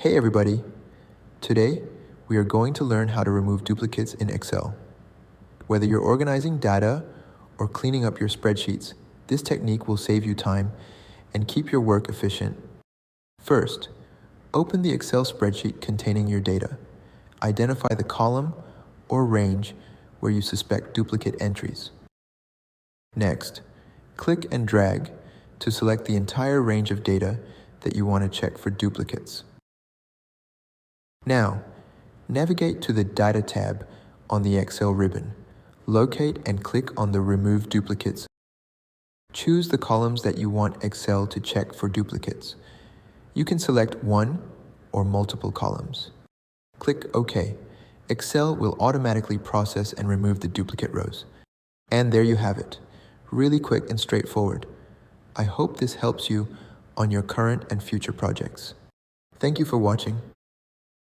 Hey everybody! Today, we are going to learn how to remove duplicates in Excel. Whether you're organizing data or cleaning up your spreadsheets, this technique will save you time and keep your work efficient. First, open the Excel spreadsheet containing your data. Identify the column or range where you suspect duplicate entries. Next, click and drag to select the entire range of data that you want to check for duplicates. Now, navigate to the Data tab on the Excel ribbon. Locate and click on the Remove Duplicates. Choose the columns that you want Excel to check for duplicates. You can select one or multiple columns. Click OK. Excel will automatically process and remove the duplicate rows. And there you have it. Really quick and straightforward. I hope this helps you on your current and future projects. Thank you for watching.